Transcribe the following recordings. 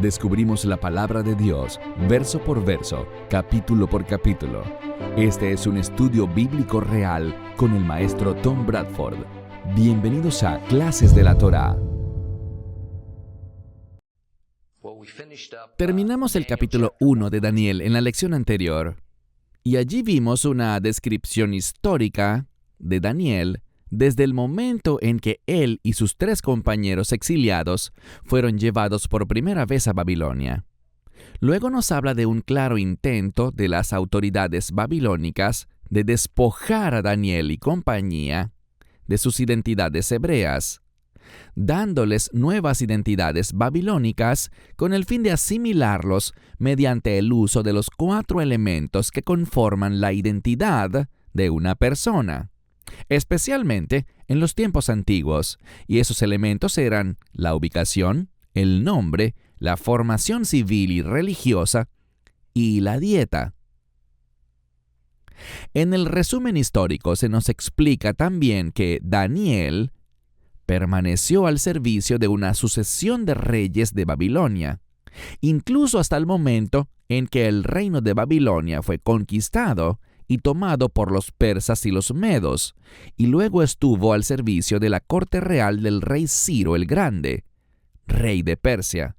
Descubrimos la palabra de Dios, verso por verso, capítulo por capítulo. Este es un estudio bíblico real con el maestro Tom Bradford. Bienvenidos a Clases de la Torá. Terminamos el capítulo 1 de Daniel en la lección anterior, y allí vimos una descripción histórica de Daniel desde el momento en que él y sus 3 compañeros exiliados fueron llevados por primera vez a Babilonia. Luego nos habla de un claro intento de las autoridades babilónicas de despojar a Daniel y compañía de sus identidades hebreas, dándoles nuevas identidades babilónicas con el fin de asimilarlos mediante el uso de los 4 elementos que conforman la identidad de una persona, especialmente en los tiempos antiguos, y esos elementos eran la ubicación, el nombre, la formación civil y religiosa y la dieta. En el resumen histórico se nos explica también que Daniel permaneció al servicio de una sucesión de reyes de Babilonia, incluso hasta el momento en que el reino de Babilonia fue conquistado y tomado por los persas y los medos, y luego estuvo al servicio de la corte real del rey Ciro el Grande, rey de Persia.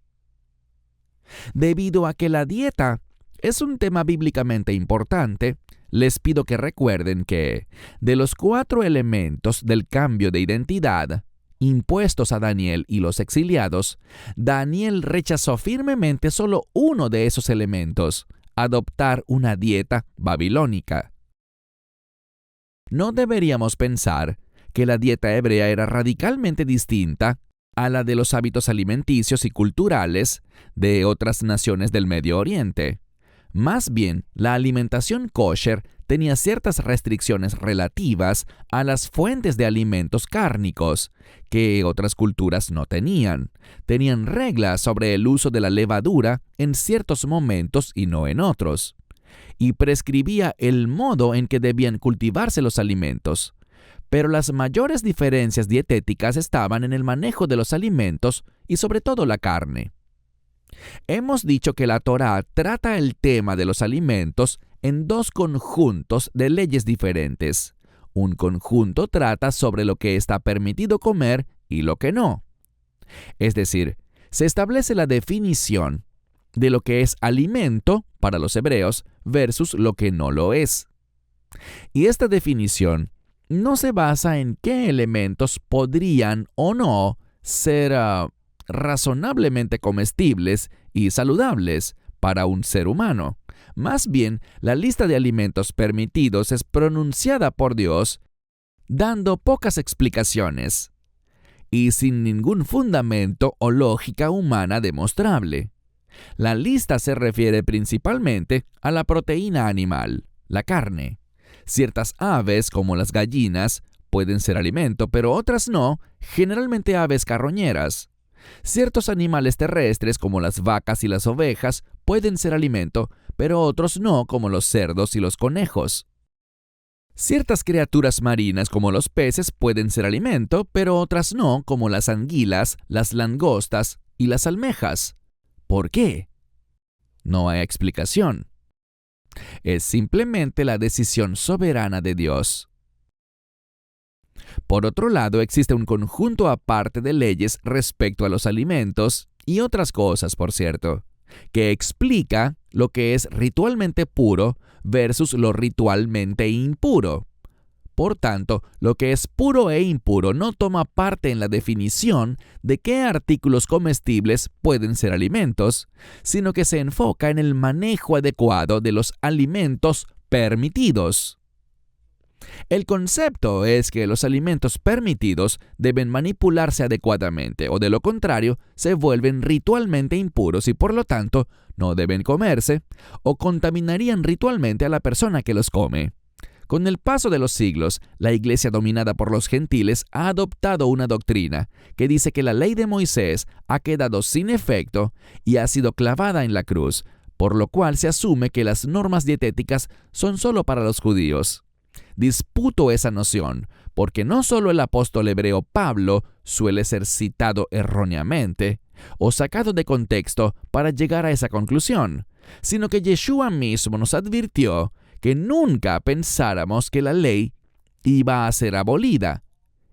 Debido a que la dieta es un tema bíblicamente importante, les pido que recuerden que, de los 4 elementos del cambio de identidad impuestos a Daniel y los exiliados, Daniel rechazó firmemente solo uno de esos elementos: adoptar una dieta babilónica. No deberíamos pensar que la dieta hebrea era radicalmente distinta a la de los hábitos alimenticios y culturales de otras naciones del Medio Oriente. Más bien, la alimentación kosher tenía ciertas restricciones relativas a las fuentes de alimentos cárnicos que otras culturas no tenían. Tenían reglas sobre el uso de la levadura en ciertos momentos y no en otros, y prescribía el modo en que debían cultivarse los alimentos. Pero las mayores diferencias dietéticas estaban en el manejo de los alimentos y sobre todo la carne. Hemos dicho que la Torá trata el tema de los alimentos en 2 conjuntos de leyes diferentes. Un conjunto trata sobre lo que está permitido comer y lo que no. Es decir, se establece la definición de lo que es alimento para los hebreos versus lo que no lo es. Y esta definición no se basa en qué elementos podrían o no ser razonablemente comestibles y saludables para un ser humano. Más bien, la lista de alimentos permitidos es pronunciada por Dios, dando pocas explicaciones y sin ningún fundamento o lógica humana demostrable. La lista se refiere principalmente a la proteína animal, la carne. Ciertas aves, como las gallinas, pueden ser alimento, pero otras no, generalmente aves carroñeras. Ciertos animales terrestres, como las vacas y las ovejas, pueden ser alimento, pero otros no, como los cerdos y los conejos. Ciertas criaturas marinas, como los peces, pueden ser alimento, pero otras no, como las anguilas, las langostas y las almejas. ¿Por qué? No hay explicación. Es simplemente la decisión soberana de Dios. Por otro lado, existe un conjunto aparte de leyes respecto a los alimentos y otras cosas, por cierto, que explica lo que es ritualmente puro versus lo ritualmente impuro. Por tanto, lo que es puro e impuro no toma parte en la definición de qué artículos comestibles pueden ser alimentos, sino que se enfoca en el manejo adecuado de los alimentos permitidos. El concepto es que los alimentos permitidos deben manipularse adecuadamente, o de lo contrario, se vuelven ritualmente impuros y por lo tanto no deben comerse, o contaminarían ritualmente a la persona que los come. Con el paso de los siglos, la Iglesia dominada por los gentiles ha adoptado una doctrina que dice que la ley de Moisés ha quedado sin efecto y ha sido clavada en la cruz, por lo cual se asume que las normas dietéticas son solo para los judíos. Disputo esa noción, porque no solo el apóstol hebreo Pablo suele ser citado erróneamente, o sacado de contexto para llegar a esa conclusión, sino que Yeshua mismo nos advirtió que nunca pensáramos que la ley iba a ser abolida,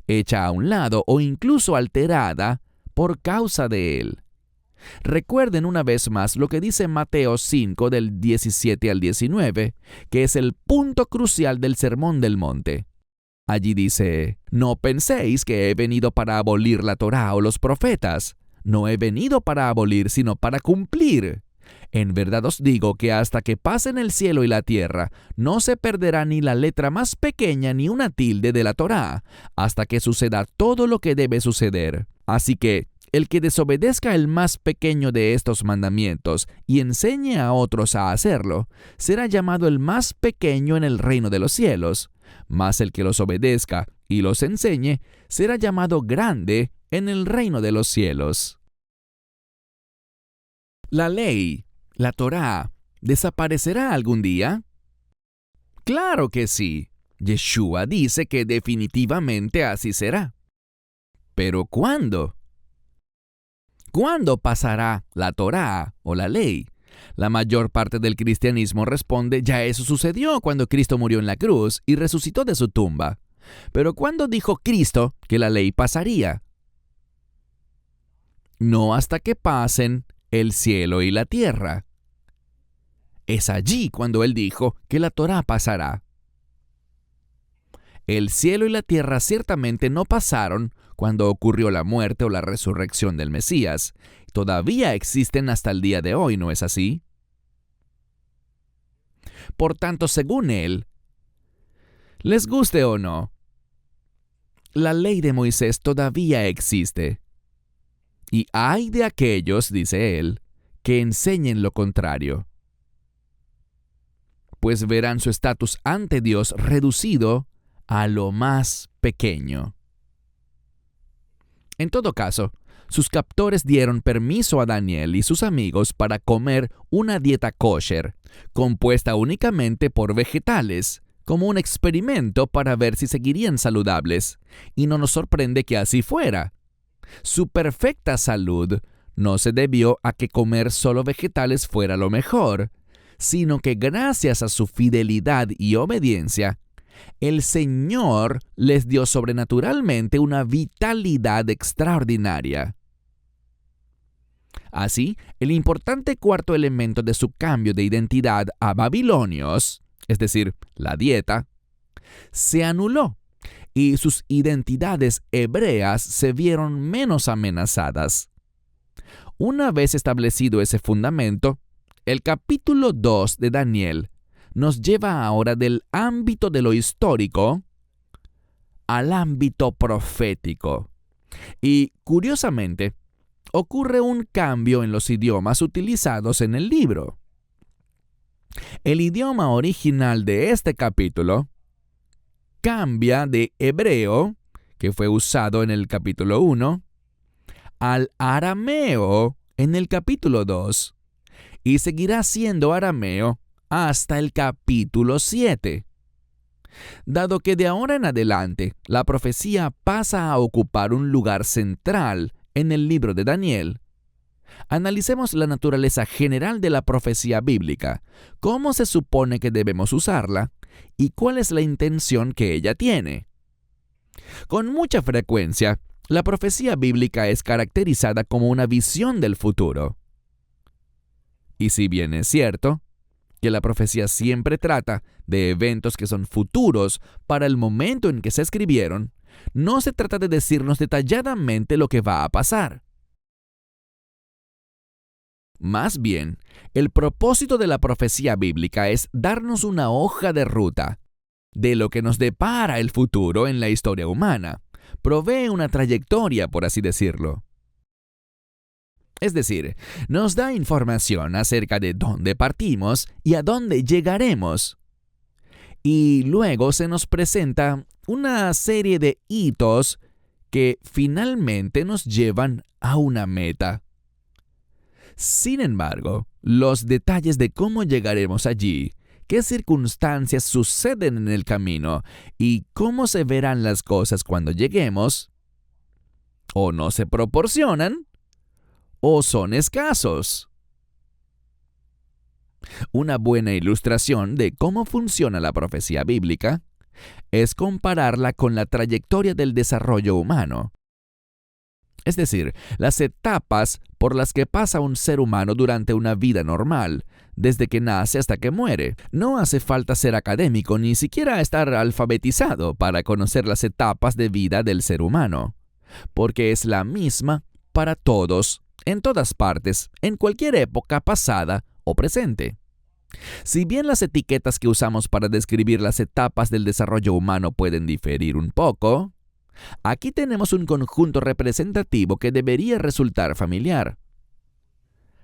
hecha a un lado o incluso alterada por causa de él. Recuerden una vez más lo que dice Mateo 5 del 17 al 19, que es el punto crucial del Sermón del Monte. Allí dice: «No penséis que he venido para abolir la Torá o los profetas. No he venido para abolir, sino para cumplir. En verdad os digo que hasta que pasen el cielo y la tierra, no se perderá ni la letra más pequeña ni una tilde de la Torá, hasta que suceda todo lo que debe suceder. Así que el que desobedezca el más pequeño de estos mandamientos y enseñe a otros a hacerlo, será llamado el más pequeño en el reino de los cielos. Mas el que los obedezca y los enseñe, será llamado grande en el reino de los cielos». ¿La ley, la Torá, desaparecerá algún día? Claro que sí. Yeshua dice que definitivamente así será. ¿Pero cuándo? ¿Cuándo pasará la Torá o la ley? La mayor parte del cristianismo responde: ya eso sucedió cuando Cristo murió en la cruz y resucitó de su tumba. Pero ¿cuándo dijo Cristo que la ley pasaría? No hasta que pasen el cielo y la tierra. Es allí cuando Él dijo que la Torá pasará. El cielo y la tierra ciertamente no pasaron cuando ocurrió la muerte o la resurrección del Mesías. Todavía existen hasta el día de hoy, ¿no es así? Por tanto, según Él, les guste o no, la ley de Moisés todavía existe. Y hay de aquellos, dice Él, que enseñen lo contrario, pues verán su estatus ante Dios reducido a lo más pequeño. En todo caso, sus captores dieron permiso a Daniel y sus amigos para comer una dieta kosher, compuesta únicamente por vegetales, como un experimento para ver si seguirían saludables, y no nos sorprende que así fuera. Su perfecta salud no se debió a que comer solo vegetales fuera lo mejor, sino que gracias a su fidelidad y obediencia, el Señor les dio sobrenaturalmente una vitalidad extraordinaria. Así, el importante cuarto elemento de su cambio de identidad a babilonios, es decir, la dieta, se anuló y sus identidades hebreas se vieron menos amenazadas. Una vez establecido ese fundamento, el capítulo 2 de Daniel nos lleva ahora del ámbito de lo histórico al ámbito profético. Y, curiosamente, ocurre un cambio en los idiomas utilizados en el libro. El idioma original de este capítulo cambia de hebreo, que fue usado en el capítulo 1, al arameo en el capítulo 2, y seguirá siendo arameo hasta el capítulo 7. Dado que de ahora en adelante la profecía pasa a ocupar un lugar central en el libro de Daniel, analicemos la naturaleza general de la profecía bíblica, cómo se supone que debemos usarla y cuál es la intención que ella tiene. Con mucha frecuencia, la profecía bíblica es caracterizada como una visión del futuro. Y si bien es cierto que la profecía siempre trata de eventos que son futuros para el momento en que se escribieron, no se trata de decirnos detalladamente lo que va a pasar. Más bien, el propósito de la profecía bíblica es darnos una hoja de ruta de lo que nos depara el futuro en la historia humana. Provee una trayectoria, por así decirlo. Es decir, nos da información acerca de dónde partimos y a dónde llegaremos. Y luego se nos presenta una serie de hitos que finalmente nos llevan a una meta. Sin embargo, los detalles de cómo llegaremos allí, qué circunstancias suceden en el camino y cómo se verán las cosas cuando lleguemos, o no se proporcionan, o son escasos. Una buena ilustración de cómo funciona la profecía bíblica es compararla con la trayectoria del desarrollo humano. Es decir, las etapas por las que pasa un ser humano durante una vida normal, desde que nace hasta que muere. No hace falta ser académico ni siquiera estar alfabetizado para conocer las etapas de vida del ser humano, porque es la misma para todos, en todas partes, en cualquier época pasada o presente. Si bien las etiquetas que usamos para describir las etapas del desarrollo humano pueden diferir un poco, aquí tenemos un conjunto representativo que debería resultar familiar.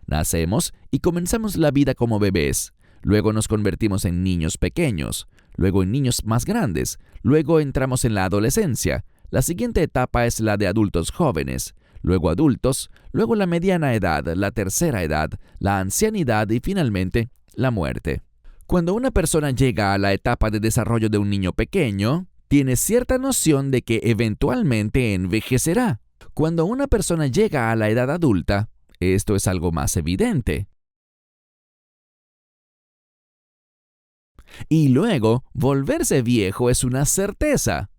Nacemos y comenzamos la vida como bebés, luego nos convertimos en niños pequeños, luego en niños más grandes, luego entramos en la adolescencia, la siguiente etapa es la de adultos jóvenes, luego adultos, luego la mediana edad, la tercera edad, la ancianidad y finalmente la muerte. Cuando una persona llega a la etapa de desarrollo de un niño pequeño, tiene cierta noción de que eventualmente envejecerá. Cuando una persona llega a la edad adulta, esto es algo más evidente. Y luego, volverse viejo es una certeza,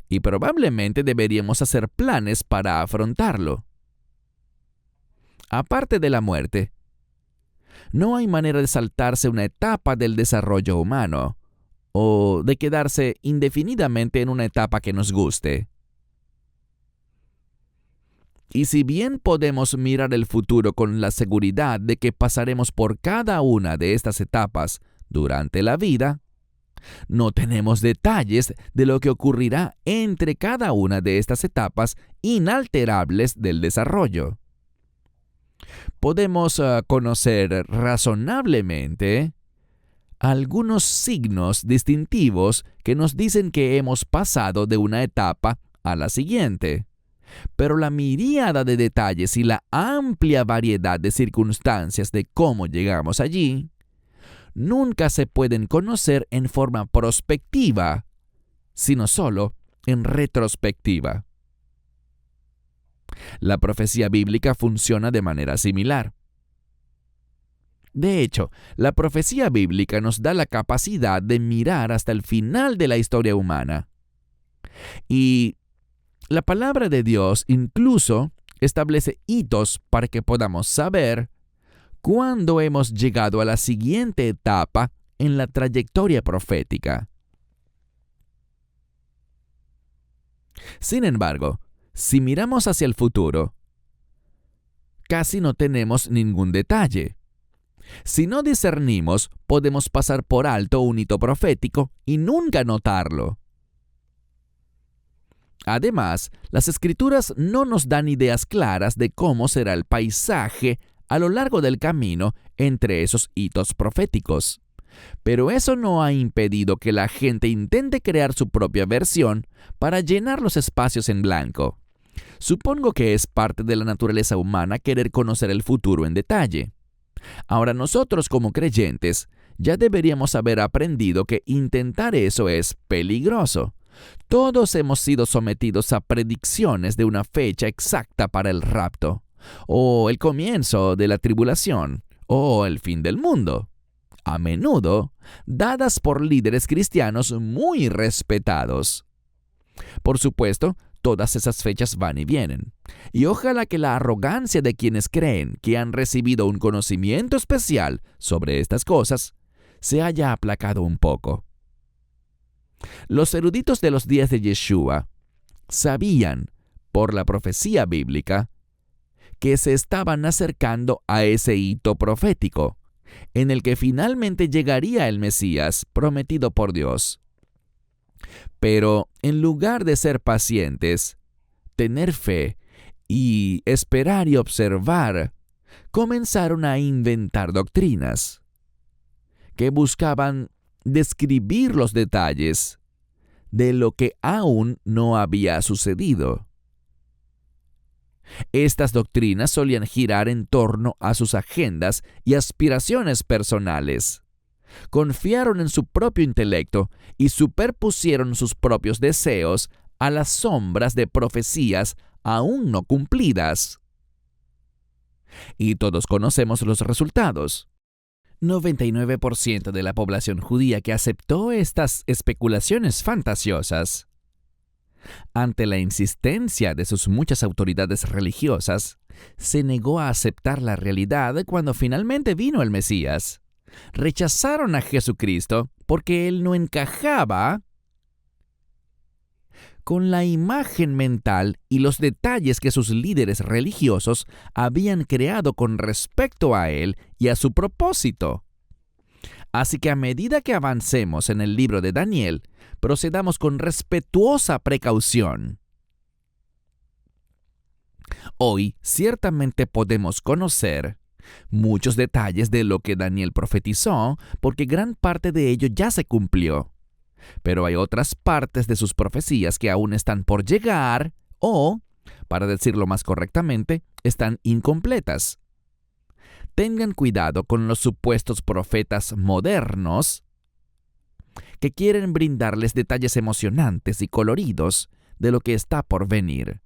y probablemente deberíamos hacer planes para afrontarlo. Aparte de la muerte, no hay manera de saltarse una etapa del desarrollo humano, o de quedarse indefinidamente en una etapa que nos guste. Y si bien podemos mirar el futuro con la seguridad de que pasaremos por cada una de estas etapas durante la vida, no tenemos detalles de lo que ocurrirá entre cada una de estas etapas inalterables del desarrollo. Podemos conocer razonablemente algunos signos distintivos que nos dicen que hemos pasado de una etapa a la siguiente. Pero la miríada de detalles y la amplia variedad de circunstancias de cómo llegamos allí nunca se pueden conocer en forma prospectiva, sino solo en retrospectiva. La profecía bíblica funciona de manera similar. De hecho, la profecía bíblica nos da la capacidad de mirar hasta el final de la historia humana. Y la palabra de Dios incluso establece hitos para que podamos saber cuándo hemos llegado a la siguiente etapa en la trayectoria profética. Sin embargo, si miramos hacia el futuro, casi no tenemos ningún detalle. Si no discernimos, podemos pasar por alto un hito profético y nunca notarlo. Además, las Escrituras no nos dan ideas claras de cómo será el paisaje a lo largo del camino entre esos hitos proféticos. Pero eso no ha impedido que la gente intente crear su propia versión para llenar los espacios en blanco. Supongo que es parte de la naturaleza humana querer conocer el futuro en detalle. Ahora nosotros como creyentes ya deberíamos haber aprendido que intentar eso es peligroso. Todos hemos sido sometidos a predicciones de una fecha exacta para el rapto, o el comienzo de la tribulación, o el fin del mundo, a menudo dadas por líderes cristianos muy respetados. Por supuesto, todas esas fechas van y vienen, y ojalá que la arrogancia de quienes creen que han recibido un conocimiento especial sobre estas cosas se haya aplacado un poco. Los eruditos de los días de Yeshua sabían, por la profecía bíblica, que se estaban acercando a ese hito profético, en el que finalmente llegaría el Mesías prometido por Dios. Pero en lugar de ser pacientes, tener fe y esperar y observar, comenzaron a inventar doctrinas que buscaban describir los detalles de lo que aún no había sucedido. Estas doctrinas solían girar en torno a sus agendas y aspiraciones personales. Confiaron en su propio intelecto y superpusieron sus propios deseos a las sombras de profecías aún no cumplidas. Y todos conocemos los resultados. 99% de la población judía que aceptó estas especulaciones fantasiosas. Ante la insistencia de sus muchas autoridades religiosas, se negó a aceptar la realidad cuando finalmente vino el Mesías. Rechazaron a Jesucristo porque Él no encajaba con la imagen mental y los detalles que sus líderes religiosos habían creado con respecto a Él y a su propósito. Así que a medida que avancemos en el libro de Daniel, procedamos con respetuosa precaución. Hoy ciertamente podemos conocer muchos detalles de lo que Daniel profetizó, porque gran parte de ello ya se cumplió. Pero hay otras partes de sus profecías que aún están por llegar o, para decirlo más correctamente, están incompletas. Tengan cuidado con los supuestos profetas modernos que quieren brindarles detalles emocionantes y coloridos de lo que está por venir.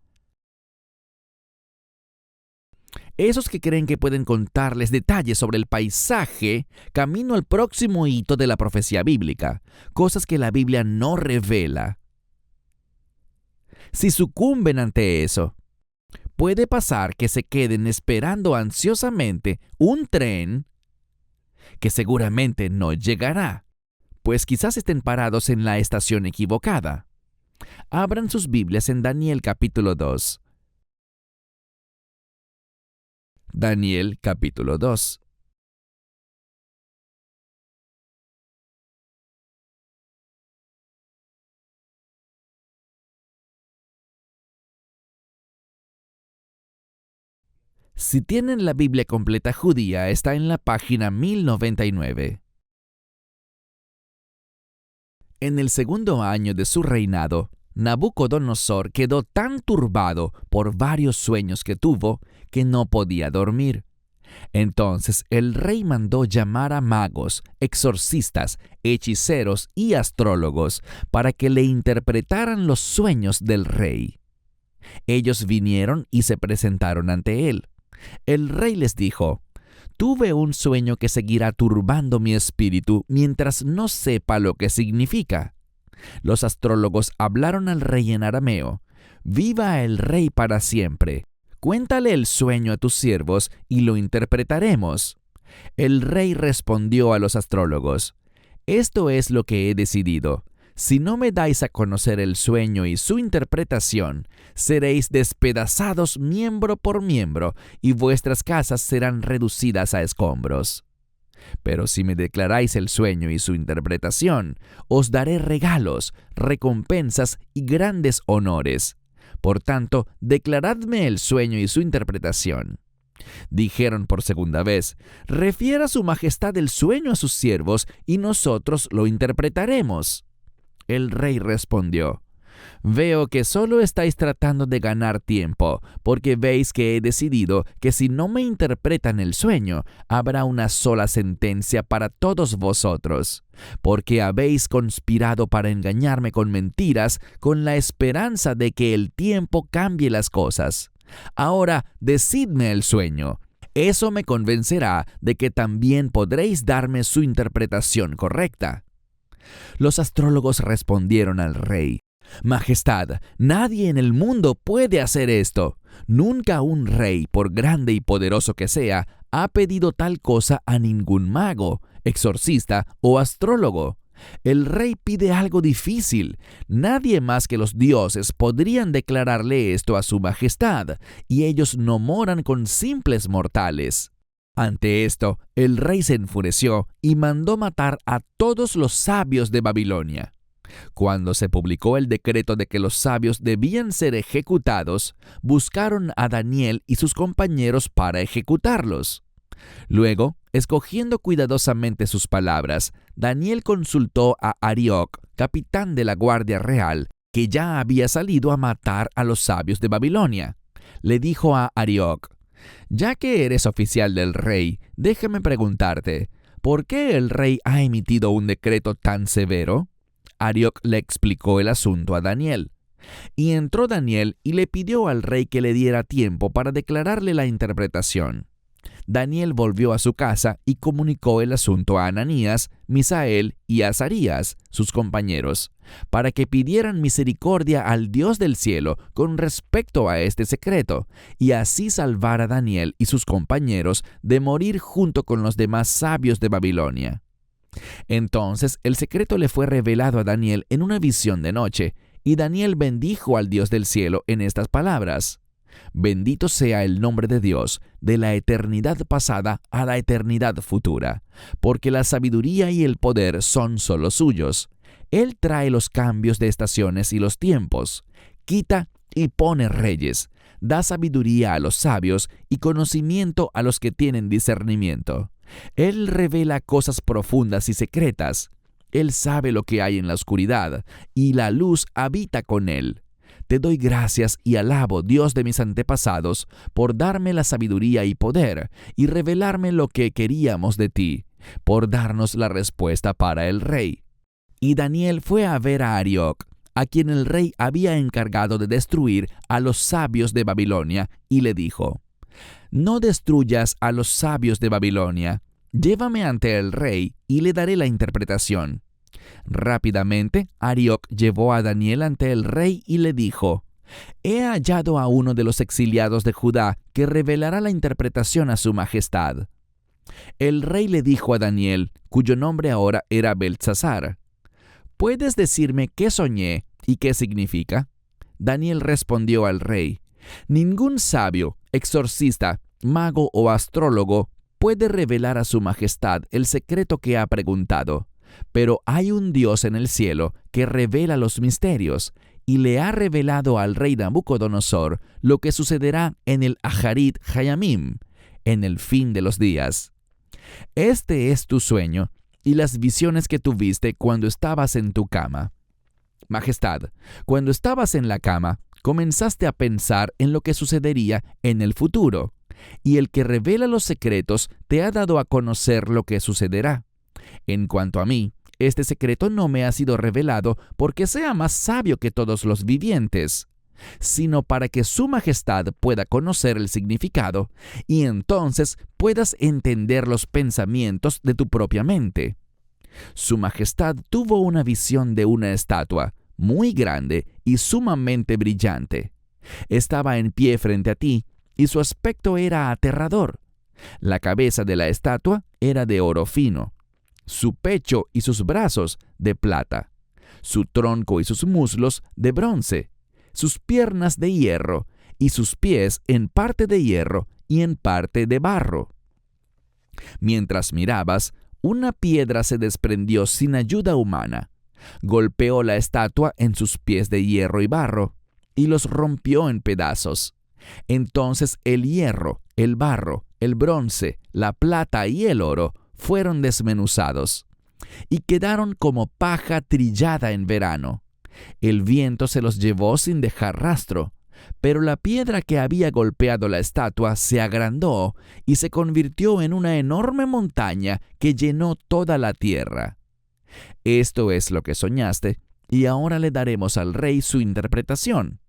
Esos que creen que pueden contarles detalles sobre el paisaje camino al próximo hito de la profecía bíblica, cosas que la Biblia no revela. Si sucumben ante eso, puede pasar que se queden esperando ansiosamente un tren que seguramente no llegará, pues quizás estén parados en la estación equivocada. Abran sus Biblias en Daniel capítulo 2. Daniel capítulo 2. Si tienen la Biblia completa judía, está en la página 1099. En el segundo año de su reinado, Nabucodonosor quedó tan turbado por varios sueños que tuvo que no podía dormir. Entonces el rey mandó llamar a magos, exorcistas, hechiceros y astrólogos para que le interpretaran los sueños del rey. Ellos vinieron y se presentaron ante él. El rey les dijo: «Tuve un sueño que seguirá turbando mi espíritu mientras no sepa lo que significa». Los astrólogos hablaron al rey en arameo: «Viva el rey para siempre. Cuéntale el sueño a tus siervos y lo interpretaremos». El rey respondió a los astrólogos: «Esto es lo que he decidido. Si no me dais a conocer el sueño y su interpretación, seréis despedazados miembro por miembro y vuestras casas serán reducidas a escombros. Pero si me declaráis el sueño y su interpretación, os daré regalos, recompensas y grandes honores. Por tanto, declaradme el sueño y su interpretación». Dijeron por segunda vez: «Refiera su majestad el sueño a sus siervos y nosotros lo interpretaremos». El rey respondió: «Veo que solo estáis tratando de ganar tiempo, porque veis que he decidido que si no me interpretan el sueño, habrá una sola sentencia para todos vosotros, porque habéis conspirado para engañarme con mentiras con la esperanza de que el tiempo cambie las cosas. Ahora decidme el sueño. Eso me convencerá de que también podréis darme su interpretación correcta». Los astrólogos respondieron al rey: «Majestad, nadie en el mundo puede hacer esto. Nunca un rey, por grande y poderoso que sea, ha pedido tal cosa a ningún mago, exorcista o astrólogo. El rey pide algo difícil. Nadie más que los dioses podrían declararle esto a su majestad, y ellos no moran con simples mortales». Ante esto, el rey se enfureció y mandó matar a todos los sabios de Babilonia. Cuando se publicó el decreto de que los sabios debían ser ejecutados, buscaron a Daniel y sus compañeros para ejecutarlos. Luego, escogiendo cuidadosamente sus palabras, Daniel consultó a Arioc, capitán de la Guardia Real, que ya había salido a matar a los sabios de Babilonia. Le dijo a Arioc: «Ya que eres oficial del rey, déjame preguntarte, ¿por qué el rey ha emitido un decreto tan severo?». Arioc le explicó el asunto a Daniel. Y entró Daniel y le pidió al rey que le diera tiempo para declararle la interpretación. Daniel volvió a su casa y comunicó el asunto a Ananías, Misael y Azarías, sus compañeros, para que pidieran misericordia al Dios del cielo con respecto a este secreto, y así salvar a Daniel y sus compañeros de morir junto con los demás sabios de Babilonia. Entonces el secreto le fue revelado a Daniel en una visión de noche, y Daniel bendijo al Dios del cielo en estas palabras: Bendito sea el nombre de Dios, de la eternidad pasada a la eternidad futura, porque la sabiduría y el poder son solo suyos. Él trae los cambios de estaciones y los tiempos, quita y pone reyes, da sabiduría a los sabios y conocimiento a los que tienen discernimiento. Él revela cosas profundas y secretas. Él sabe lo que hay en la oscuridad, y la luz habita con él. Te doy gracias y alabo, Dios de mis antepasados, por darme la sabiduría y poder, y revelarme lo que queríamos de ti, por darnos la respuesta para el rey. Y Daniel fue a ver a Arioc, a quien el rey había encargado de destruir a los sabios de Babilonia, y le dijo: No destruyas a los sabios de Babilonia. Llévame ante el rey y le daré la interpretación. Rápidamente, Arioc llevó a Daniel ante el rey y le dijo: He hallado a uno de los exiliados de Judá que revelará la interpretación a su majestad. El rey le dijo a Daniel, cuyo nombre ahora era Beltsasar: ¿Puedes decirme qué soñé y qué significa? Daniel respondió al rey: Ningún sabio, exorcista, mago o astrólogo puede revelar a su majestad el secreto que ha preguntado, pero hay un Dios en el cielo que revela los misterios, y le ha revelado al rey Nabucodonosor lo que sucederá en el Ajarit Hayamim, en el fin de los días. Este es tu sueño y las visiones que tuviste cuando estabas en tu cama. Majestad, cuando estabas en la cama, comenzaste a pensar en lo que sucedería en el futuro, y el que revela los secretos te ha dado a conocer lo que sucederá. En cuanto a mí, este secreto no me ha sido revelado porque sea más sabio que todos los vivientes, sino para que su majestad pueda conocer el significado, y entonces puedas entender los pensamientos de tu propia mente. Su majestad tuvo una visión de una estatua, muy grande y sumamente brillante. Estaba en pie frente a ti, y su aspecto era aterrador. La cabeza de la estatua era de oro fino, su pecho y sus brazos de plata, su tronco y sus muslos de bronce, sus piernas de hierro y sus pies en parte de hierro y en parte de barro. Mientras mirabas, una piedra se desprendió sin ayuda humana, golpeó la estatua en sus pies de hierro y barro, y los rompió en pedazos. Entonces el hierro, el barro, el bronce, la plata y el oro fueron desmenuzados, y quedaron como paja trillada en verano. El viento se los llevó sin dejar rastro, pero la piedra que había golpeado la estatua se agrandó y se convirtió en una enorme montaña que llenó toda la tierra. Esto es lo que soñaste, y ahora le daremos al rey su interpretación.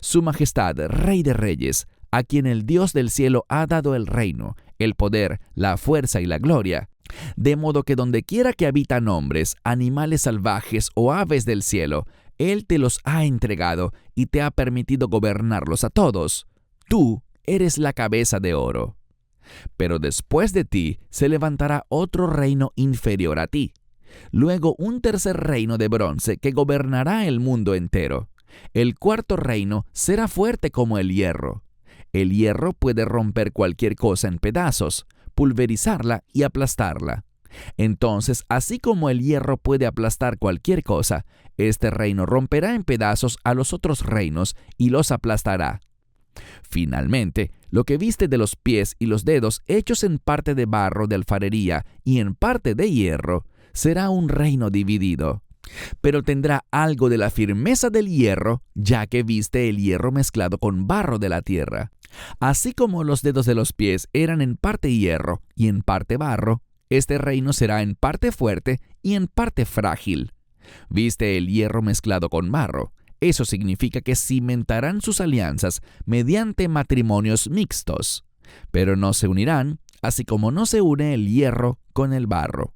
Su majestad, Rey de Reyes, a quien el Dios del cielo ha dado el reino, el poder, la fuerza y la gloria, de modo que donde quiera que habitan hombres, animales salvajes o aves del cielo, Él te los ha entregado y te ha permitido gobernarlos a todos. Tú eres la cabeza de oro. Pero después de ti se levantará otro reino inferior a ti. Luego un tercer reino de bronce que gobernará el mundo entero. El cuarto reino será fuerte como el hierro. El hierro puede romper cualquier cosa en pedazos, pulverizarla y aplastarla. Entonces, así como el hierro puede aplastar cualquier cosa, este reino romperá en pedazos a los otros reinos y los aplastará. Finalmente, lo que viste de los pies y los dedos hechos en parte de barro de alfarería y en parte de hierro, será un reino dividido. Pero tendrá algo de la firmeza del hierro, ya que viste el hierro mezclado con barro de la tierra. Así como los dedos de los pies eran en parte hierro y en parte barro, este reino será en parte fuerte y en parte frágil. Viste el hierro mezclado con barro. Eso significa que cimentarán sus alianzas mediante matrimonios mixtos, pero no se unirán así como no se une el hierro con el barro.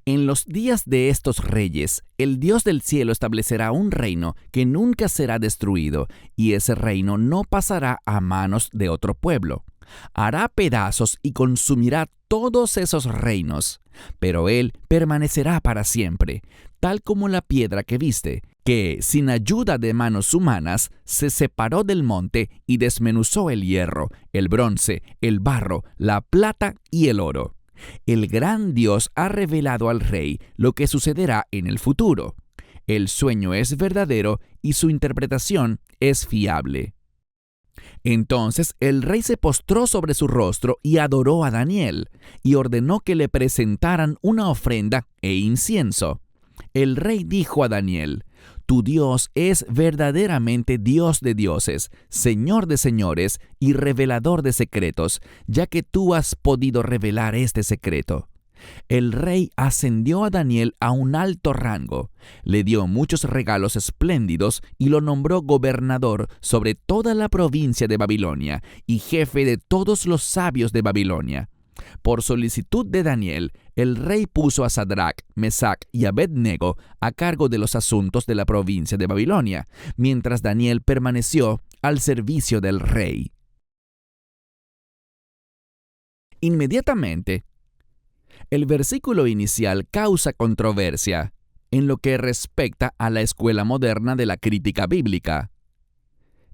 En los días de estos reyes, el Dios del cielo establecerá un reino que nunca será destruido, y ese reino no pasará a manos de otro pueblo. Hará pedazos y consumirá todos esos reinos, pero Él permanecerá para siempre, tal como la piedra que viste, que, sin ayuda de manos humanas, se separó del monte y desmenuzó el hierro, el bronce, el barro, la plata y el oro. El gran Dios ha revelado al rey lo que sucederá en el futuro. El sueño es verdadero y su interpretación es fiable. Entonces el rey se postró sobre su rostro y adoró a Daniel, y ordenó que le presentaran una ofrenda e incienso. El rey dijo a Daniel: «Tu Dios es verdaderamente Dios de dioses, Señor de señores y revelador de secretos, ya que tú has podido revelar este secreto». El rey ascendió a Daniel a un alto rango, le dio muchos regalos espléndidos y lo nombró gobernador sobre toda la provincia de Babilonia y jefe de todos los sabios de Babilonia. Por solicitud de Daniel, el rey puso a Sadrach, Mesach y Abed-nego a cargo de los asuntos de la provincia de Babilonia, mientras Daniel permaneció al servicio del rey. Inmediatamente, el versículo inicial causa controversia en lo que respecta a la escuela moderna de la crítica bíblica.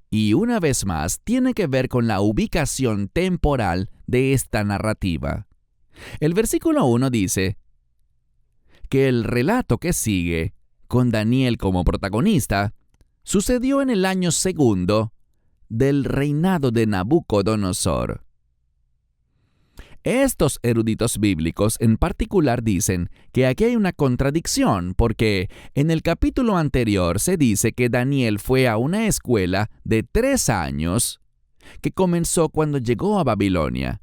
Y una vez más tiene que ver con la ubicación temporal de esta narrativa. El versículo 1 dice que el relato que sigue, con Daniel como protagonista, sucedió en el año segundo del reinado de Nabucodonosor. Estos eruditos bíblicos en particular dicen que aquí hay una contradicción porque en el capítulo anterior se dice que Daniel fue a una escuela de 3 años que comenzó cuando llegó a Babilonia.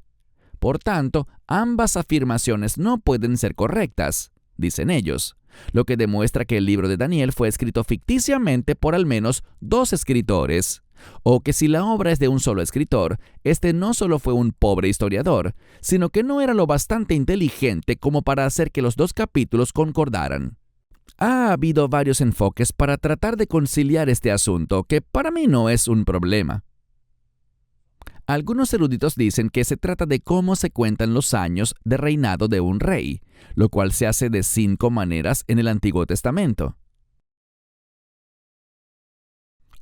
Por tanto, ambas afirmaciones no pueden ser correctas, dicen ellos, lo que demuestra que el libro de Daniel fue escrito ficticiamente por al menos 2 escritores, o que si la obra es de un solo escritor, este no solo fue un pobre historiador, sino que no era lo bastante inteligente como para hacer que los 2 capítulos concordaran. Ha habido varios enfoques para tratar de conciliar este asunto, que para mí no es un problema. Algunos eruditos dicen que se trata de cómo se cuentan los años de reinado de un rey, lo cual se hace de 5 maneras en el Antiguo Testamento.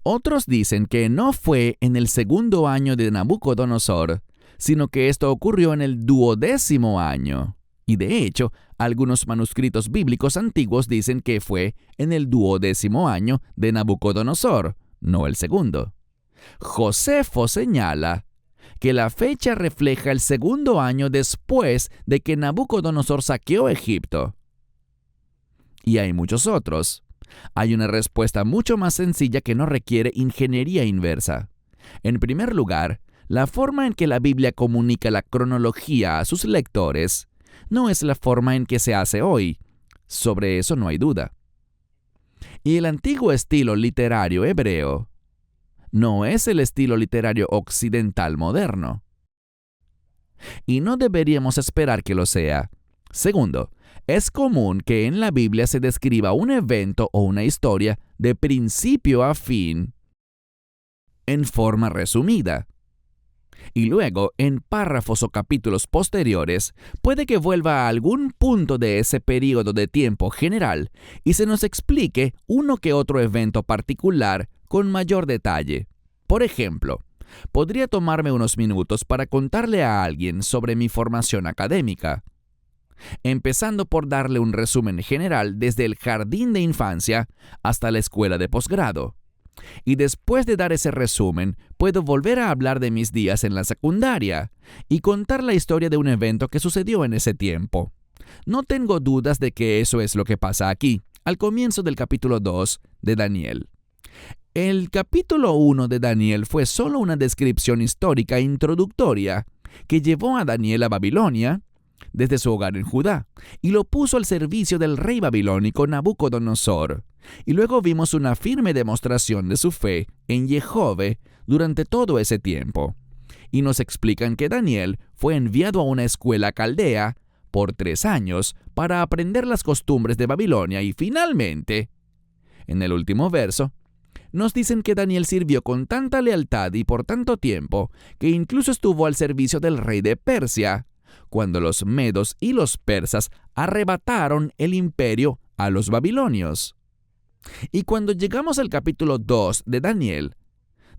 Otros dicen que no fue en el segundo año de Nabucodonosor, sino que esto ocurrió en el 12º año. Y de hecho, algunos manuscritos bíblicos antiguos dicen que fue en el 12º año de Nabucodonosor, no el segundo. Josefo señala que la fecha refleja el segundo año después de que Nabucodonosor saqueó Egipto. Y hay muchos otros. Hay una respuesta mucho más sencilla que no requiere ingeniería inversa. En primer lugar, la forma en que la Biblia comunica la cronología a sus lectores no es la forma en que se hace hoy. Sobre eso no hay duda. Y el antiguo estilo literario hebreo no es el estilo literario occidental moderno. Y no deberíamos esperar que lo sea. Segundo, es común que en la Biblia se describa un evento o una historia de principio a fin en forma resumida. Y luego, en párrafos o capítulos posteriores, puede que vuelva a algún punto de ese período de tiempo general y se nos explique uno que otro evento particular con mayor detalle. Por ejemplo, podría tomarme unos minutos para contarle a alguien sobre mi formación académica, empezando por darle un resumen general desde el jardín de infancia hasta la escuela de posgrado. Y después de dar ese resumen, puedo volver a hablar de mis días en la secundaria y contar la historia de un evento que sucedió en ese tiempo. No tengo dudas de que eso es lo que pasa aquí, al comienzo del capítulo 2 de Daniel. El capítulo 1 de Daniel fue solo una descripción histórica introductoria que llevó a Daniel a Babilonia desde su hogar en Judá y lo puso al servicio del rey babilónico Nabucodonosor. Y luego vimos una firme demostración de su fe en Jehove durante todo ese tiempo. y nos explican que Daniel fue enviado a una escuela caldea por 3 años para aprender las costumbres de Babilonia y finalmente, en el último verso, nos dicen que Daniel sirvió con tanta lealtad y por tanto tiempo que incluso estuvo al servicio del rey de Persia, cuando los medos y los persas arrebataron el imperio a los babilonios. Y cuando llegamos al capítulo 2 de Daniel,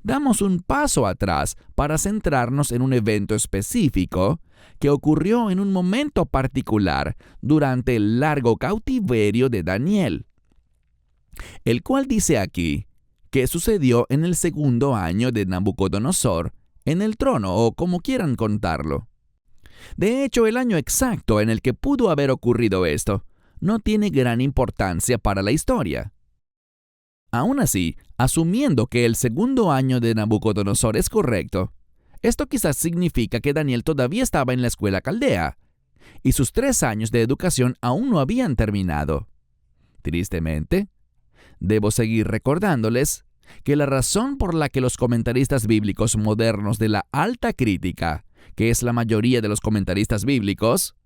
damos un paso atrás para centrarnos en un evento específico que ocurrió en un momento particular durante el largo cautiverio de Daniel, el cual dice aquí que sucedió en el 2º año de Nabucodonosor en el trono, o como quieran contarlo. De hecho, el año exacto en el que pudo haber ocurrido esto no tiene gran importancia para la historia. Aún así, asumiendo que el 2º año de Nabucodonosor es correcto, esto quizás significa que Daniel todavía estaba en la escuela caldea, y sus 3 años de educación aún no habían terminado. Tristemente, debo seguir recordándoles que la razón por la que los comentaristas bíblicos modernos de la alta crítica, que es la mayoría de los comentaristas bíblicos,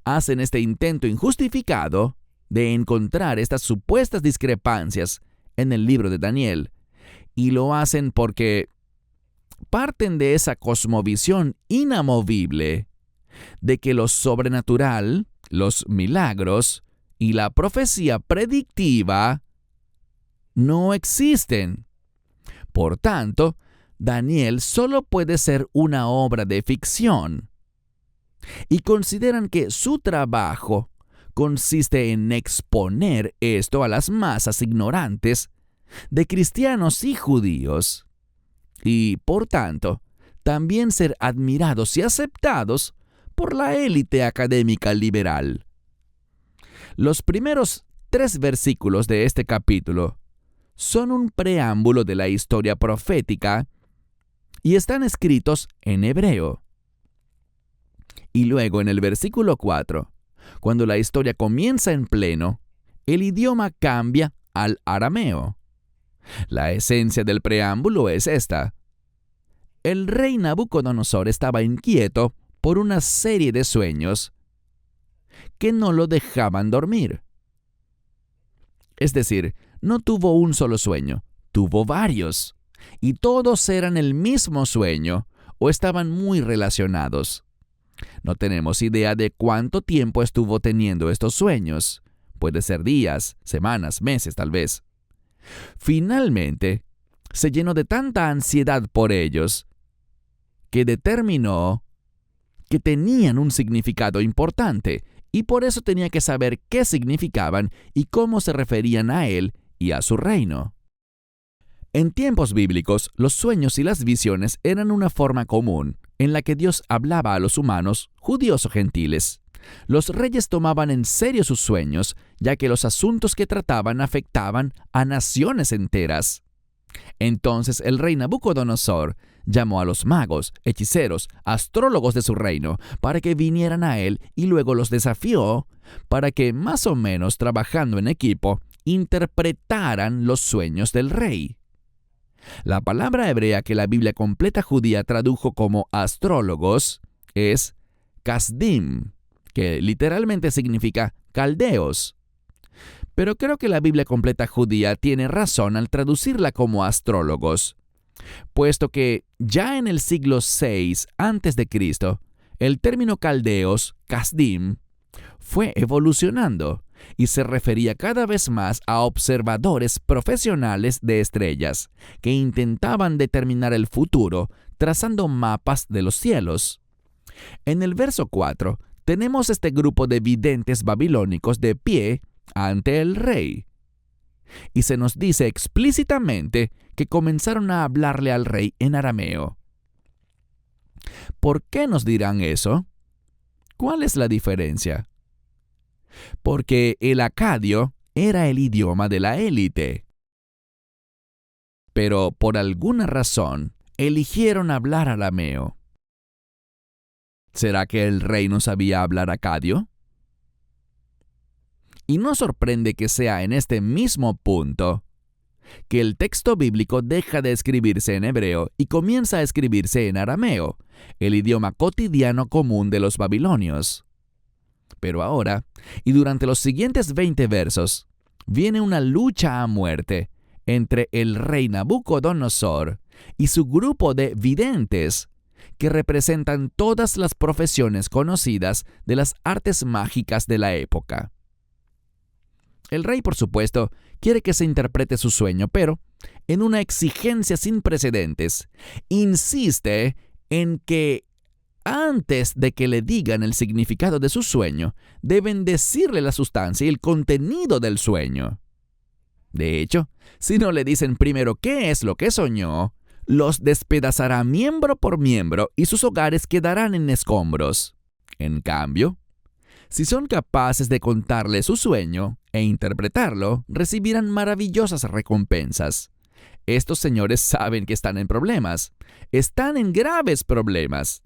hacen este intento injustificado de encontrar estas supuestas discrepancias en el libro de Daniel, y lo hacen porque parten de esa cosmovisión inamovible de que lo sobrenatural, los milagros y la profecía predictiva no existen. Por tanto, Daniel solo puede ser una obra de ficción. Y consideran que su trabajo consiste en exponer esto a las masas ignorantes de cristianos y judíos, y, por tanto, también ser admirados y aceptados por la élite académica liberal. Los primeros 3 versículos de este capítulo son un preámbulo de la historia profética y están escritos en hebreo. Y luego en el versículo 4, cuando la historia comienza en pleno, el idioma cambia al arameo. La esencia del preámbulo es esta. El rey Nabucodonosor estaba inquieto por una serie de sueños que no lo dejaban dormir. Es decir, no tuvo un solo sueño, tuvo varios, y todos eran el mismo sueño o estaban muy relacionados. No tenemos idea de cuánto tiempo estuvo teniendo estos sueños. Puede ser días, semanas, meses tal vez. Finalmente, se llenó de tanta ansiedad por ellos que determinó que tenían un significado importante y por eso tenía que saber qué significaban y cómo se referían a él y a su reino. En tiempos bíblicos, los sueños y las visiones eran una forma común en la que Dios hablaba a los humanos, judíos o gentiles. Los reyes tomaban en serio sus sueños, ya que los asuntos que trataban afectaban a naciones enteras. Entonces el rey Nabucodonosor llamó a los magos, hechiceros, astrólogos de su reino para que vinieran a él y luego los desafió para que, más o menos trabajando en equipo, interpretaran los sueños del rey. La palabra hebrea que la Biblia completa judía tradujo como astrólogos es kasdim, que literalmente significa caldeos. Pero creo que la Biblia completa judía tiene razón al traducirla como astrólogos, puesto que ya en el siglo VI a.C., el término caldeos, kasdim, fue evolucionando y se refería cada vez más a observadores profesionales de estrellas que intentaban determinar el futuro trazando mapas de los cielos. En el verso 4 tenemos este grupo de videntes babilónicos de pie ante el rey. Y se nos dice explícitamente que comenzaron a hablarle al rey en arameo. ¿Por qué nos dirán eso? ¿Cuál es la diferencia? Porque el acadio era el idioma de la élite. Pero por alguna razón eligieron hablar arameo. ¿Será que el rey no sabía hablar acadio? Y no sorprende que sea en este mismo punto que el texto bíblico deja de escribirse en hebreo y comienza a escribirse en arameo, el idioma cotidiano común de los babilonios. Pero ahora, y durante los siguientes 20 versos, viene una lucha a muerte entre el rey Nabucodonosor y su grupo de videntes, que representan todas las profesiones conocidas de las artes mágicas de la época. El rey, por supuesto, quiere que se interprete su sueño, pero, en una exigencia sin precedentes, insiste en que antes de que le digan el significado de su sueño, deben decirle la sustancia y el contenido del sueño. De hecho, si no le dicen primero qué es lo que soñó, los despedazará miembro por miembro y sus hogares quedarán en escombros. En cambio, si son capaces de contarle su sueño e interpretarlo, recibirán maravillosas recompensas. Estos señores saben que están en problemas. Están en graves problemas.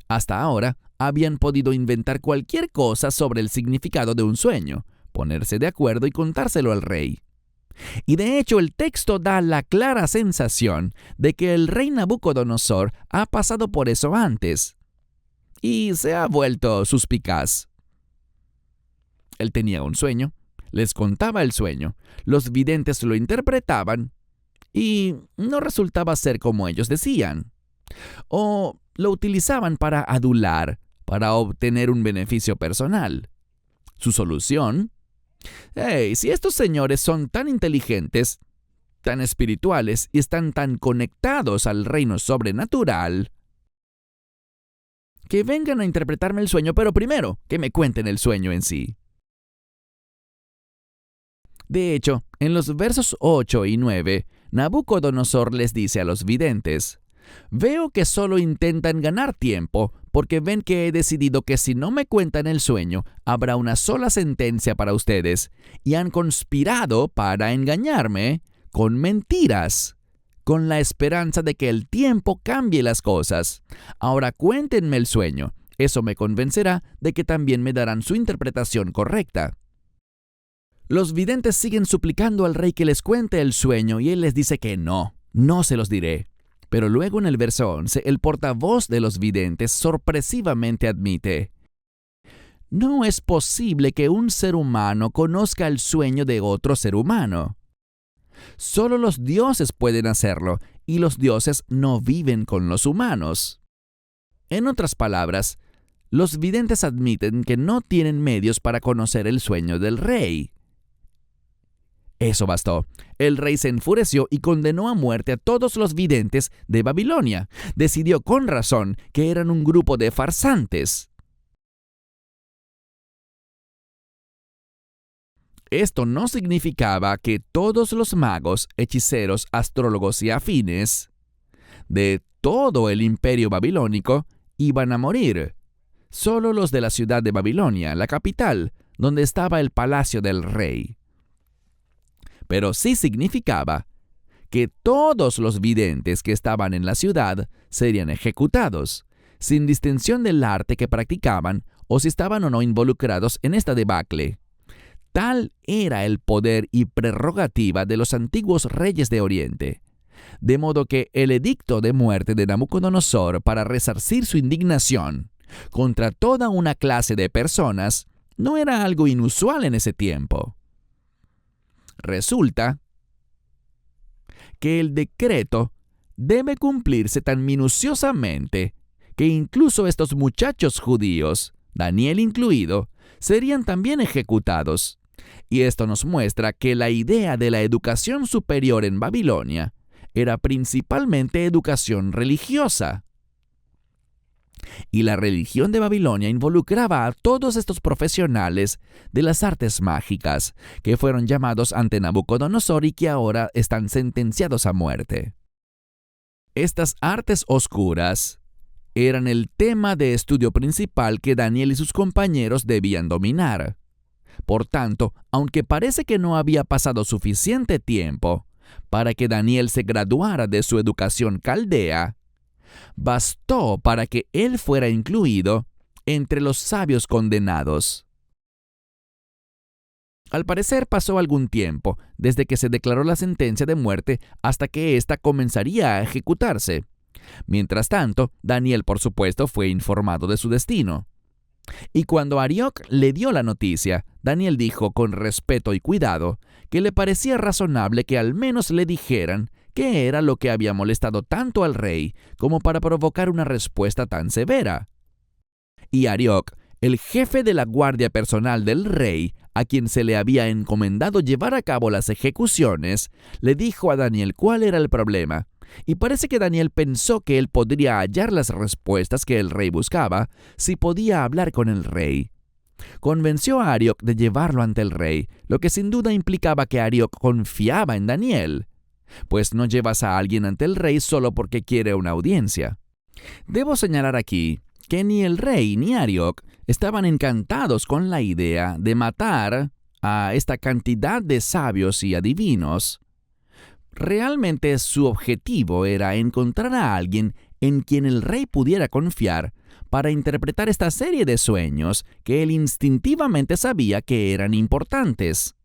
Hasta ahora, habían podido inventar cualquier cosa sobre el significado de un sueño, ponerse de acuerdo y contárselo al rey. Y de hecho, el texto da la clara sensación de que el rey Nabucodonosor ha pasado por eso antes y se ha vuelto suspicaz. Él tenía un sueño, les contaba el sueño, los videntes lo interpretaban y no resultaba ser como ellos decían. O lo utilizaban para adular, para obtener un beneficio personal. Su solución: si estos señores son tan inteligentes, tan espirituales y están tan conectados al reino sobrenatural, que vengan a interpretarme el sueño, pero primero que me cuenten el sueño en sí. De hecho, en los versos 8 y 9, Nabucodonosor les dice a los videntes: «Veo que solo intentan ganar tiempo, porque ven que he decidido que si no me cuentan el sueño, habrá una sola sentencia para ustedes, y han conspirado para engañarme con mentiras, con la esperanza de que el tiempo cambie las cosas. Ahora cuéntenme el sueño, eso me convencerá de que también me darán su interpretación correcta». Los videntes siguen suplicando al rey que les cuente el sueño y él les dice que no se los diré. Pero luego en el verso 11, el portavoz de los videntes sorpresivamente admite: «No es posible que un ser humano conozca el sueño de otro ser humano. Solo los dioses pueden hacerlo, y los dioses no viven con los humanos». En otras palabras, los videntes admiten que no tienen medios para conocer el sueño del rey. Eso bastó. El rey se enfureció y condenó a muerte a todos los videntes de Babilonia. Decidió con razón que eran un grupo de farsantes. Esto no significaba que todos los magos, hechiceros, astrólogos y afines de todo el imperio babilónico iban a morir. Solo los de la ciudad de Babilonia, la capital, donde estaba el palacio del rey. Pero sí significaba que todos los videntes que estaban en la ciudad serían ejecutados, sin distinción del arte que practicaban o si estaban o no involucrados en esta debacle. Tal era el poder y prerrogativa de los antiguos reyes de Oriente, de modo que el edicto de muerte de Nabucodonosor para resarcir su indignación contra toda una clase de personas no era algo inusual en ese tiempo. Resulta que el decreto debe cumplirse tan minuciosamente que incluso estos muchachos judíos, Daniel incluido, serían también ejecutados. Y esto nos muestra que la idea de la educación superior en Babilonia era principalmente educación religiosa. Y la religión de Babilonia involucraba a todos estos profesionales de las artes mágicas que fueron llamados ante Nabucodonosor y que ahora están sentenciados a muerte. Estas artes oscuras eran el tema de estudio principal que Daniel y sus compañeros debían dominar. Por tanto, aunque parece que no había pasado suficiente tiempo para que Daniel se graduara de su educación caldea, bastó para que él fuera incluido entre los sabios condenados. Al parecer pasó algún tiempo desde que se declaró la sentencia de muerte hasta que ésta comenzaría a ejecutarse. Mientras tanto, Daniel, por supuesto, fue informado de su destino. Y cuando Arioc le dio la noticia, Daniel dijo con respeto y cuidado que le parecía razonable que al menos le dijeran qué era lo que había molestado tanto al rey como para provocar una respuesta tan severa. Y Arioc, el jefe de la guardia personal del rey, a quien se le había encomendado llevar a cabo las ejecuciones, le dijo a Daniel cuál era el problema. Y parece que Daniel pensó que él podría hallar las respuestas que el rey buscaba si podía hablar con el rey. Convenció a Arioc de llevarlo ante el rey, lo que sin duda implicaba que Arioc confiaba en Daniel, pues no llevas a alguien ante el rey solo porque quiere una audiencia. Debo señalar aquí que ni el rey ni Arioc estaban encantados con la idea de matar a esta cantidad de sabios y adivinos. Realmente su objetivo era encontrar a alguien en quien el rey pudiera confiar para interpretar esta serie de sueños que él instintivamente sabía que eran importantes.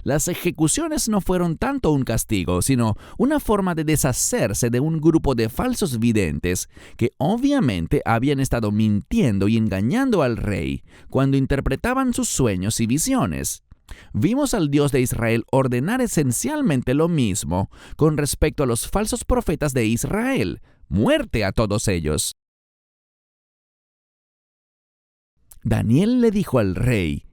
Las ejecuciones no fueron tanto un castigo, sino una forma de deshacerse de un grupo de falsos videntes que obviamente habían estado mintiendo y engañando al rey cuando interpretaban sus sueños y visiones. Vimos al Dios de Israel ordenar esencialmente lo mismo con respecto a los falsos profetas de Israel: muerte a todos ellos. Daniel le dijo al rey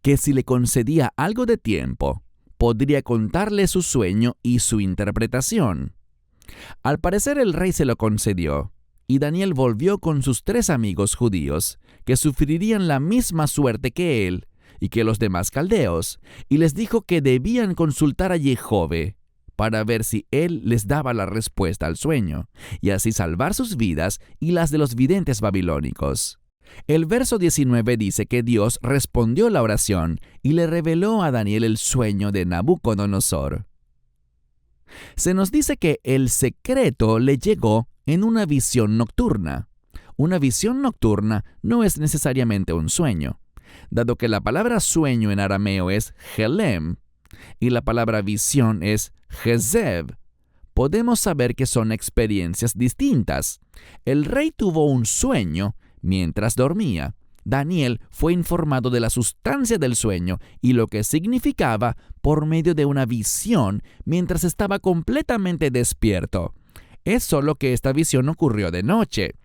que si le concedía algo de tiempo, podría contarle su sueño y su interpretación. Al parecer el rey se lo concedió, y Daniel volvió con sus 3 amigos judíos, que sufrirían la misma suerte que él y que los demás caldeos, y les dijo que debían consultar a Jehove para ver si él les daba la respuesta al sueño, y así salvar sus vidas y las de los videntes babilónicos. El verso 19 dice que Dios respondió la oración y le reveló a Daniel el sueño de Nabucodonosor. Se nos dice que el secreto le llegó en una visión nocturna. Una visión nocturna no es necesariamente un sueño, dado que la palabra sueño en arameo es helem y la palabra visión es hezeb. Podemos saber que son experiencias distintas. El rey tuvo un sueño mientras dormía. Daniel fue informado de la sustancia del sueño y lo que significaba por medio de una visión mientras estaba completamente despierto. Es solo que esta visión ocurrió de noche.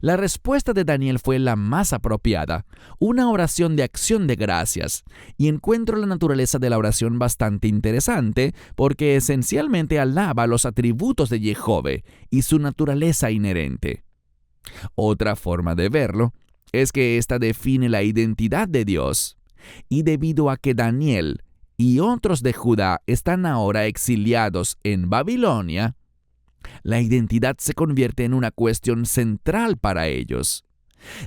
La respuesta de Daniel fue la más apropiada, una oración de acción de gracias, y encuentro la naturaleza de la oración bastante interesante porque esencialmente alaba los atributos de Jehove y su naturaleza inherente. Otra forma de verlo es que ésta define la identidad de Dios, y debido a que Daniel y otros de Judá están ahora exiliados en Babilonia, la identidad se convierte en una cuestión central para ellos.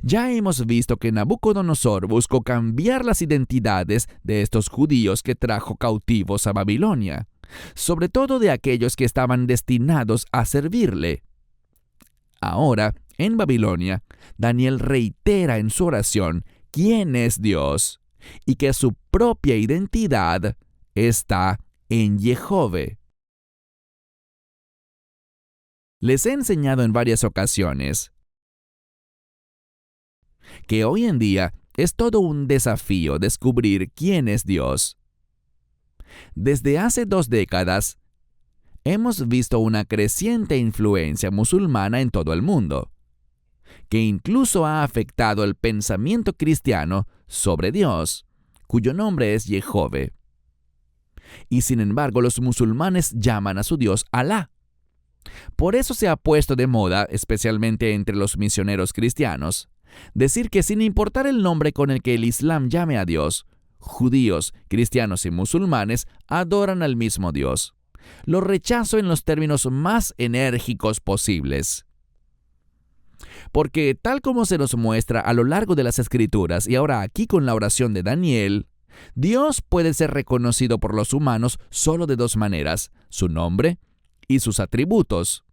Ya hemos visto que Nabucodonosor buscó cambiar las identidades de estos judíos que trajo cautivos a Babilonia, sobre todo de aquellos que estaban destinados a servirle. Ahora, en Babilonia, Daniel reitera en su oración quién es Dios y que su propia identidad está en Jehove. Les he enseñado en varias ocasiones que hoy en día es todo un desafío descubrir quién es Dios. Desde hace 2 décadas, hemos visto una creciente influencia musulmana en todo el mundo, que incluso ha afectado el pensamiento cristiano sobre Dios, cuyo nombre es Jehove. Y sin embargo, los musulmanes llaman a su Dios Alá. Por eso se ha puesto de moda, especialmente entre los misioneros cristianos, decir que sin importar el nombre con el que el Islam llame a Dios, judíos, cristianos y musulmanes adoran al mismo Dios. Lo rechazo en los términos más enérgicos posibles. Porque tal como se nos muestra a lo largo de las Escrituras y ahora aquí con la oración de Daniel, Dios puede ser reconocido por los humanos solo de 2 maneras: su nombre y sus atributos.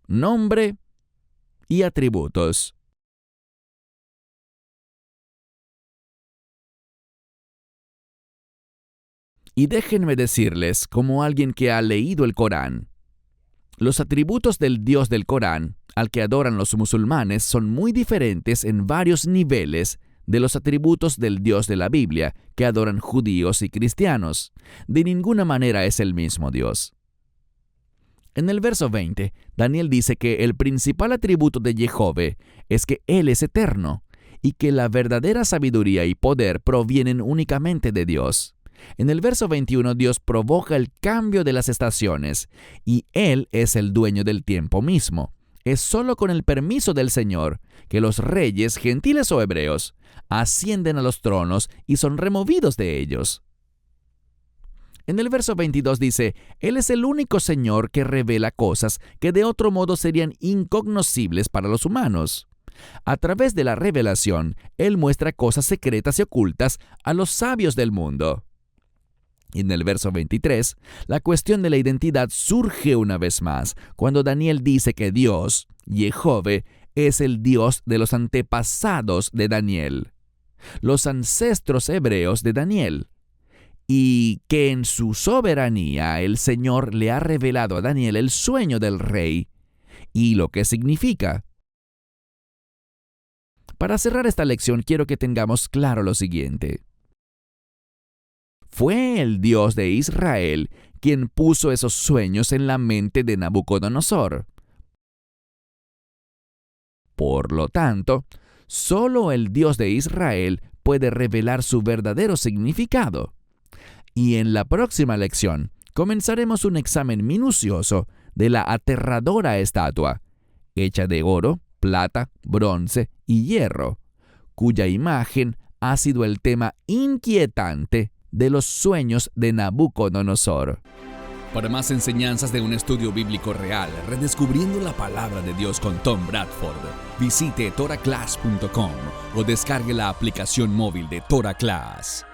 Nombre y atributos. Y déjenme decirles, como alguien que ha leído el Corán, Los atributos del Dios del Corán, al que adoran los musulmanes, son muy diferentes en varios niveles de los atributos del Dios de la Biblia, que adoran judíos y cristianos. De ninguna manera es el mismo Dios. En el verso 20, Daniel dice que el principal atributo de Jehová es que Él es eterno y que la verdadera sabiduría y poder provienen únicamente de Dios. En el verso 21, Dios provoca el cambio de las estaciones y Él es el dueño del tiempo mismo. Es solo con el permiso del Señor que los reyes, gentiles o hebreos, ascienden a los tronos y son removidos de ellos. En el verso 22 dice, Él es el único Señor que revela cosas que de otro modo serían incognoscibles para los humanos. A través de la revelación, Él muestra cosas secretas y ocultas a los sabios del mundo. Y en el verso 23, la cuestión de la identidad surge una vez más, cuando Daniel dice que Dios, Jehová, es el Dios de los antepasados de Daniel, los ancestros hebreos de Daniel, y que en su soberanía el Señor le ha revelado a Daniel el sueño del rey y lo que significa. Para cerrar esta lección, quiero que tengamos claro lo siguiente. Fue el Dios de Israel quien puso esos sueños en la mente de Nabucodonosor. Por lo tanto, solo el Dios de Israel puede revelar su verdadero significado. Y en la próxima lección comenzaremos un examen minucioso de la aterradora estatua, hecha de oro, plata, bronce y hierro, cuya imagen ha sido el tema inquietante de los sueños de Nabucodonosor. Para más enseñanzas de un estudio bíblico real, redescubriendo la palabra de Dios con Tom Bradford, visite toraclass.com o descargue la aplicación móvil de Torah Class.